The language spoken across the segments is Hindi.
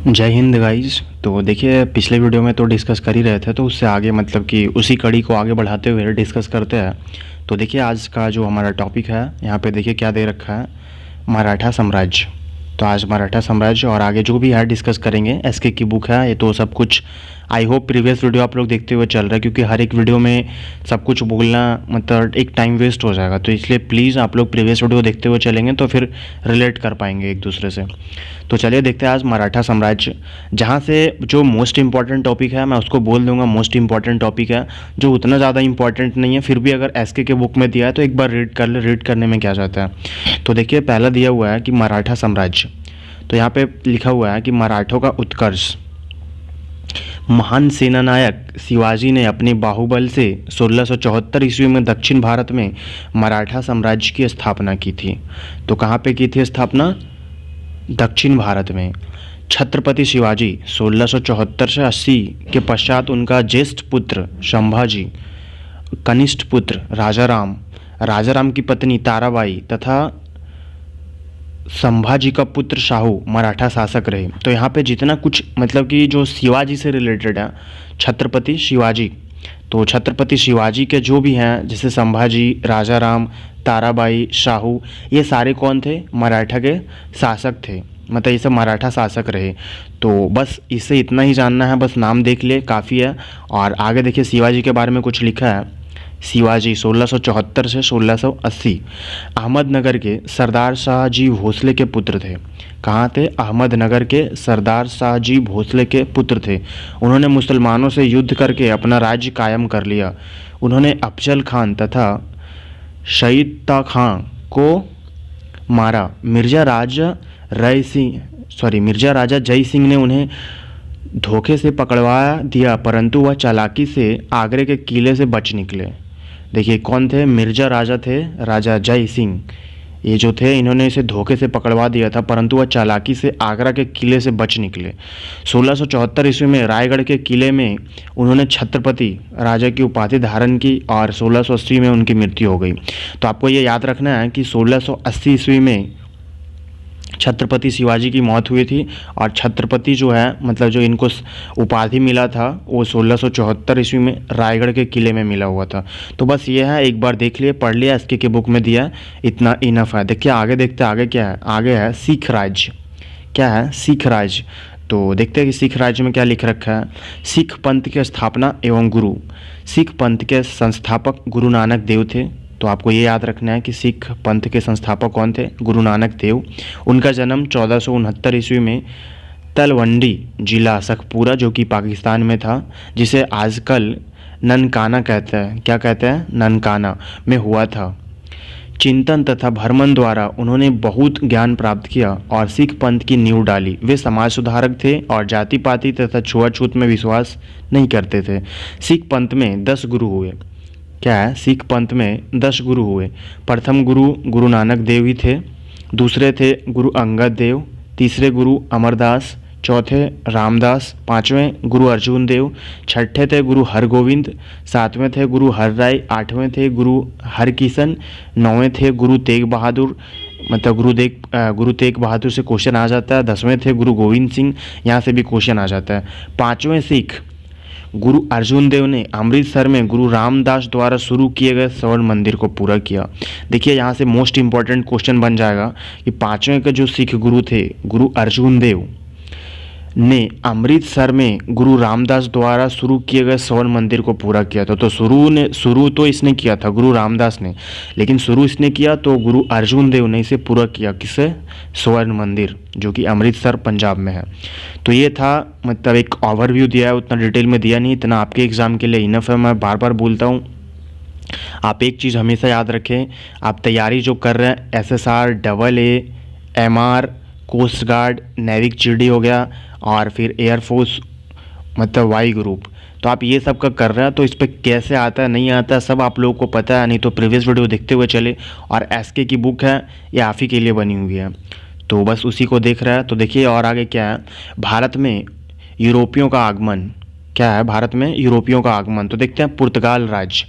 जय हिंद गाइस। तो देखिए पिछले वीडियो में तो डिस्कस कर ही रहे थे, तो उससे आगे मतलब कि उसी कड़ी को आगे बढ़ाते हुए डिस्कस करते हैं। तो देखिए आज का जो हमारा टॉपिक है, यहाँ पे देखिए क्या दे रखा है, मराठा साम्राज्य। तो आज मराठा साम्राज्य और आगे जो भी है डिस्कस करेंगे। एसके की बुक है ये, तो सब कुछ आई होप प्रीवियस वीडियो आप लोग देखते हुए चल रहा है, क्योंकि हर एक वीडियो में सब कुछ बोलना मतलब एक टाइम वेस्ट हो जाएगा। तो इसलिए प्लीज़ आप लोग प्रीवियस वीडियो देखते हुए चलेंगे तो फिर रिलेट कर पाएंगे एक दूसरे से। तो चलिए देखते हैं आज मराठा साम्राज्य, जहाँ से जो मोस्ट इंपॉर्टेंट टॉपिक है मैं उसको बोल दूंगा मोस्ट इंपॉर्टेंट टॉपिक है, जो उतना ज़्यादा इंपॉर्टेंट नहीं है, फिर भी अगर एसके के बुक में दिया है तो एक बार रीड कर ले। रीड करने में क्या जाता है। तो देखिए पहला दिया हुआ है कि मराठा साम्राज्य। तो यहाँ पे लिखा हुआ है कि मराठों का उत्कर्ष। महान सेनानायक शिवाजी ने अपने बाहुबल से 1674 ईस्वी में दक्षिण भारत में मराठा साम्राज्य की स्थापना की थी। तो कहाँ पे की थी स्थापना? दक्षिण भारत में। छत्रपति शिवाजी 1674 से 80 के पश्चात उनका ज्येष्ठ पुत्र संभाजी, कनिष्ठ पुत्र राजाराम की पत्नी ताराबाई तथा संभाजी का पुत्र शाहू मराठा शासक रहे। तो यहाँ पे जितना कुछ मतलब कि जो शिवाजी से रिलेटेड है, छत्रपति शिवाजी, तो छत्रपति शिवाजी के जो भी हैं जैसे संभाजी, राजाराम, ताराबाई, शाहू, ये सारे कौन थे? मराठा के शासक थे, मतलब ये सब मराठा शासक रहे। तो बस इससे इतना ही जानना है, बस नाम देख ले काफ़ी है। और आगे देखिए शिवाजी के बारे में कुछ लिखा है। शिवाजी 1674 से 1680 अहमदनगर के सरदार शाहजी भोसले के पुत्र थे। कहाँ थे? अहमदनगर के सरदार शाहजी भोसले के पुत्र थे। उन्होंने मुसलमानों से युद्ध करके अपना राज्य कायम कर लिया। उन्होंने अफजल खान तथा शहीद खां को मारा। मिर्जा राजा जय सिंह ने उन्हें धोखे से पकड़वा दिया, परंतु वह चालाकी से आगरे के किले से बच निकले। देखिए कौन थे? मिर्जा राजा थे, राजा जय सिंह, ये जो थे इन्होंने इसे धोखे से पकड़वा दिया था, परंतु वह चालाकी से आगरा के किले से बच निकले। 1674 ईस्वी में रायगढ़ के किले में उन्होंने छत्रपति राजा की उपाधि धारण की और 1680 में उनकी मृत्यु हो गई। तो आपको ये याद रखना है कि 1680 ईस्वी में छत्रपति शिवाजी की मौत हुई थी, और छत्रपति जो है मतलब जो इनको उपाधि मिला था वो 1674 ईस्वी में रायगढ़ के किले में मिला हुआ था। तो बस ये है, एक बार देख लिए, पढ़ लिया, एसके के बुक में दिया, इतना इनफ है। देखिए आगे देखते हैं आगे क्या है। आगे है सिख राज्य। क्या है? सिख राज्य। तो देखते हैं कि सिख राज्य में क्या लिख रखा है। सिख पंथ के स्थापना एवं गुरु। सिख पंथ के संस्थापक गुरु नानक देव थे। तो आपको ये याद रखना है कि सिख पंथ के संस्थापक कौन थे? गुरु नानक देव। उनका जन्म 1469 ईस्वी में तलवंडी जिला सखपुरा, जो कि पाकिस्तान में था, जिसे आजकल ननकाना कहते हैं। क्या कहते हैं? ननकाना में हुआ था। चिंतन तथा भ्रमण द्वारा उन्होंने बहुत ज्ञान प्राप्त किया और सिख पंथ की नींव डाली। वे समाज सुधारक थे और जाति पाति तथा छुआछूत में विश्वास नहीं करते थे। सिख पंथ में 10 गुरु हुए। क्या है? सिख पंथ में 10 गुरु हुए। प्रथम गुरु गुरु नानक देव ही थे, दूसरे थे गुरु अंगद देव, तीसरे गुरु अमरदास, चौथे रामदास, पांचवें गुरु अर्जुन देव, छठे थे गुरु हरगोविंद, सातवें थे गुरु हरराय, आठवें थे गुरु हरकिशन, नौवें थे गुरु तेग बहादुर, मतलब गुरु तेग बहादुर से क्वेश्चन आ जाता है। 10वें थे गुरु गोविंद सिंह, यहाँ से भी क्वेश्चन आ जाता है। पाँचवें सिख गुरु अर्जुन देव ने अमृतसर में गुरु रामदास द्वारा शुरू किए गए स्वर्ण मंदिर को पूरा किया। देखिए यहाँ से मोस्ट इंपॉर्टेंट क्वेश्चन बन जाएगा कि पांचवें के जो सिख गुरु थे गुरु अर्जुन देव ने अमृतसर में गुरु रामदास द्वारा शुरू किए गए स्वर्ण मंदिर को पूरा किया था। तो शुरू तो इसने किया था गुरु रामदास ने, लेकिन शुरू इसने किया तो गुरु अर्जुन देव ने इसे पूरा किया। किसे? स्वर्ण मंदिर, जो कि अमृतसर पंजाब में है। तो ये था, मतलब एक ओवरव्यू दिया है, उतना डिटेल में दिया नहीं, इतना आपके एग्जाम के लिए इनफ है। मैं बार बार बोलता हूँ, आप एक चीज़ हमेशा याद रखें, आप तैयारी जो कर रहे हैं SSR, AA, MR, coast guard, नेविक GD हो गया, और फिर एयरफोर्स मतलब वाई ग्रुप, तो आप ये सब का कर रहे हैं, तो इस पर कैसे आता है नहीं आता है सब आप लोगों को पता है। नहीं तो प्रीवियस वीडियो देखते हुए चले। और SK की बुक है, ये आप ही के लिए बनी हुई है, तो बस उसी को देख रहा है। तो देखिए और आगे क्या है। भारत में यूरोपियों का आगमन। क्या है भारत में यूरोपियों का आगमन। तो देखते हैं पुर्तगाल राज्य।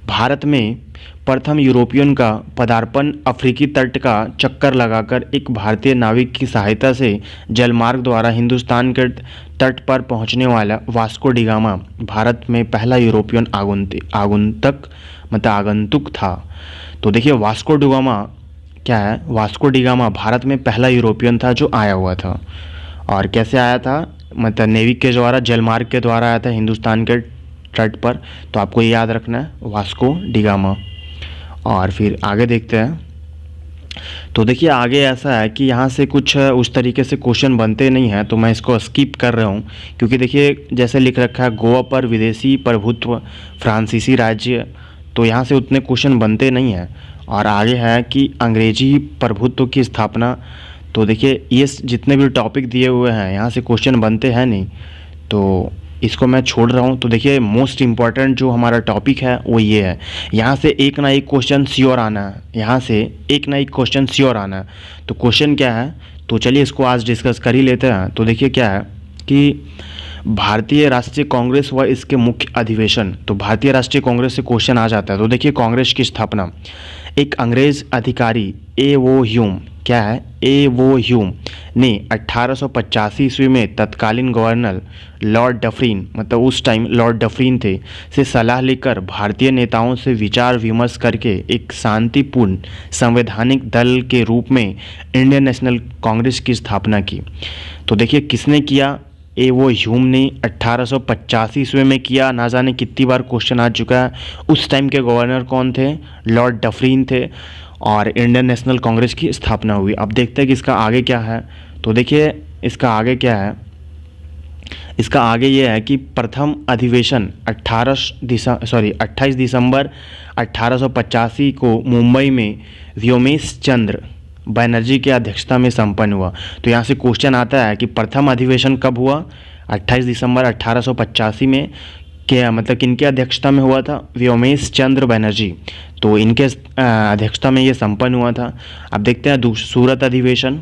भारत में प्रथम यूरोपियन का पदार्पण अफ्रीकी तट का चक्कर लगाकर एक भारतीय नाविक की सहायता से जलमार्ग द्वारा हिंदुस्तान के तट पर पहुंचने वाला वास्को डी गामा भारत में पहला यूरोपियन आगंतुक था। तो देखिए वास्को डी गामा क्या है, वास्को डी गामा भारत में पहला यूरोपियन था जो आया हुआ था। और कैसे आया था, मतलब नेवी के द्वारा, जलमार्ग के द्वारा आया था हिंदुस्तान के तट पर। तो आपको ये याद रखना है वास्को डी गामा। और फिर आगे देखते हैं। तो देखिए आगे ऐसा है कि यहाँ से कुछ उस तरीके से क्वेश्चन बनते नहीं हैं, तो मैं इसको स्किप कर रहा हूँ, क्योंकि देखिए जैसे लिख रखा है गोवा पर विदेशी प्रभुत्व फ्रांसीसी राज्य, तो यहाँ से उतने क्वेश्चन बनते नहीं हैं। और आगे है कि अंग्रेजी प्रभुत्व की स्थापना। तो देखिए ये जितने भी टॉपिक दिए हुए हैं यहाँ से क्वेश्चन बनते हैं नहीं, तो इसको मैं छोड़ रहा हूँ। तो देखिए मोस्ट इम्पॉर्टेंट जो हमारा टॉपिक है वो ये है, यहाँ से एक ना एक क्वेश्चन श्योर आना है, यहाँ से एक ना एक क्वेश्चन श्योर आना है। तो क्वेश्चन क्या है, तो चलिए इसको आज डिस्कस कर ही लेते हैं। तो देखिए क्या है कि भारतीय राष्ट्रीय कांग्रेस व इसके मुख्य अधिवेशन। तो भारतीय राष्ट्रीय कांग्रेस से क्वेश्चन आ जाता है। तो देखिए कांग्रेस की स्थापना एक अंग्रेज अधिकारी ए.ओ. ह्यूम, क्या है, ए.ओ. ह्यूम ने 1885 ईस्वी में तत्कालीन गवर्नर लॉर्ड डफरिन, मतलब उस टाइम लॉर्ड डफरिन थे, से सलाह लेकर भारतीय नेताओं से विचार विमर्श करके एक शांतिपूर्ण संवैधानिक दल के रूप में इंडियन नेशनल कांग्रेस की स्थापना की। तो देखिए किसने किया, ए.ओ. ह्यूम ने 1885 ईस्वी में किया। ना जाने कितनी बार क्वेश्चन आ चुका है। उस टाइम के गवर्नर कौन थे, लॉर्ड डफरिन थे, और इंडियन नेशनल कांग्रेस की स्थापना हुई। अब देखते हैं कि इसका आगे क्या है। तो देखिए इसका आगे क्या है, इसका आगे ये है कि प्रथम अधिवेशन 28 दिसंबर 1885 को मुंबई में व्योमेश चंद्र बनर्जी की अध्यक्षता में संपन्न हुआ। तो यहाँ से क्वेश्चन आता है कि प्रथम अधिवेशन कब हुआ, 28 दिसंबर 1885 में, क्या मतलब किनके अध्यक्षता में हुआ था, व्योमेश चंद्र बनर्जी। तो इनके अध्यक्षता में ये संपन्न हुआ था। अब देखते हैं सूरत अधिवेशन,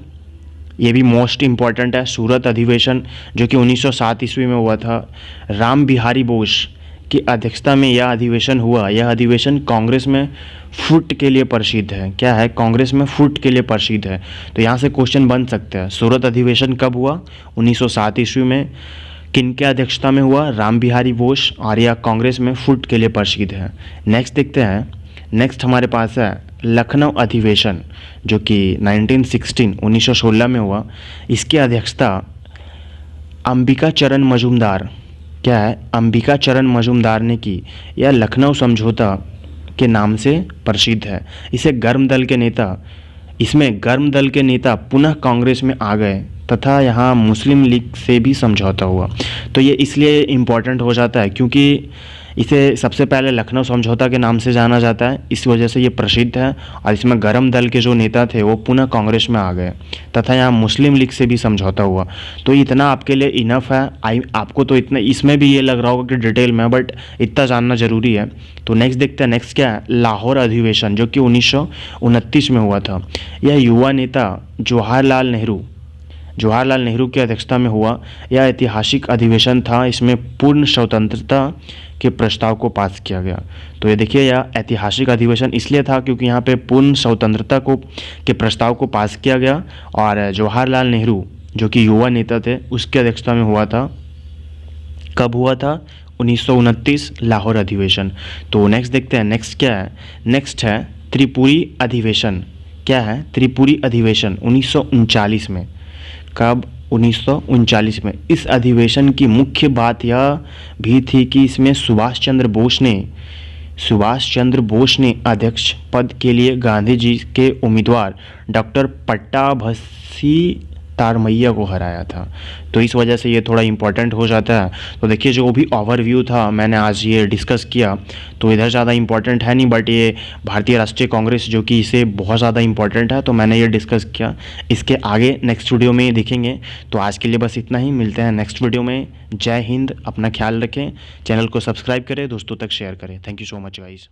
ये भी मोस्ट इम्पॉर्टेंट है। सूरत अधिवेशन जो कि 1907 ईस्वी में हुआ था, राम बिहारी बोस की अध्यक्षता में यह अधिवेशन हुआ। यह अधिवेशन कांग्रेस में फुट के लिए प्रसिद्ध है। क्या है, कांग्रेस में फुट के लिए प्रसिद्ध है। तो यहाँ से क्वेश्चन बन सकते हैं, सूरत अधिवेशन कब हुआ, 1907 ईस्वी में, किनके अध्यक्षता में हुआ, राम बिहारी बोस, और यह कांग्रेस में फुट के लिए प्रसिद्ध है। नेक्स्ट देखते हैं। नेक्स्ट हमारे पास है लखनऊ अधिवेशन जो कि 1916 में हुआ। इसकी अध्यक्षता अंबिका चरण मजूमदार, क्या है, अंबिका चरण मजूमदार ने की। यह लखनऊ समझौता के नाम से प्रसिद्ध है। इसमें गर्म दल के नेता पुनः कांग्रेस में आ गए तथा यहाँ मुस्लिम लीग से भी समझौता हुआ। तो ये इसलिए इम्पोर्टेंट हो जाता है क्योंकि इसे सबसे पहले लखनऊ समझौता के नाम से जाना जाता है, इस वजह से ये प्रसिद्ध है। और इसमें गर्म दल के जो नेता थे वो पुनः कांग्रेस में आ गए तथा यहाँ मुस्लिम लीग से भी समझौता हुआ। तो इतना आपके लिए इनफ है। आपको तो इतना इसमें भी ये लग रहा होगा कि डिटेल में, बट इतना जानना ज़रूरी है। तो नेक्स्ट देखते हैं। नेक्स्ट क्या है, लाहौर अधिवेशन जो कि 1929 में हुआ था। यह युवा नेता जवाहरलाल नेहरू की अध्यक्षता में हुआ। यह ऐतिहासिक अधिवेशन था। इसमें पूर्ण स्वतंत्रता के प्रस्ताव को पास किया गया। तो ये देखिए यह ऐतिहासिक अधिवेशन इसलिए था क्योंकि यहाँ पे पूर्ण स्वतंत्रता के प्रस्ताव को पास किया गया और जवाहरलाल नेहरू जो कि युवा नेता थे उसकी अध्यक्षता में हुआ था। कब हुआ था, 1929 लाहौर अधिवेशन। तो नेक्स्ट देखते हैं। नेक्स्ट क्या है, नेक्स्ट है त्रिपुरी अधिवेशन। क्या है, त्रिपुरी अधिवेशन 1939 में। कब, 1939 में। इस अधिवेशन की मुख्य बात यह भी थी कि इसमें सुभाष चंद्र बोस ने अध्यक्ष पद के लिए गांधी जी के उम्मीदवार डॉक्टर पट्टाभी तारमैया को हराया था। तो इस वजह से ये थोड़ा इम्पोर्टेंट हो जाता है। तो देखिए जो भी ओवरव्यू था मैंने आज ये डिस्कस किया, तो इधर ज़्यादा इम्पोर्टेंट है नहीं, बट ये भारतीय राष्ट्रीय कांग्रेस जो कि इसे बहुत ज़्यादा इम्पोर्टेंट है, तो मैंने ये डिस्कस किया। इसके आगे नेक्स्ट वीडियो में देखेंगे। तो आज के लिए बस इतना ही, मिलते हैं नेक्स्ट वीडियो में। जय हिंद, अपना ख्याल रखें, चैनल को सब्सक्राइब करें, दोस्तों तक शेयर करें। Thank you so much guys.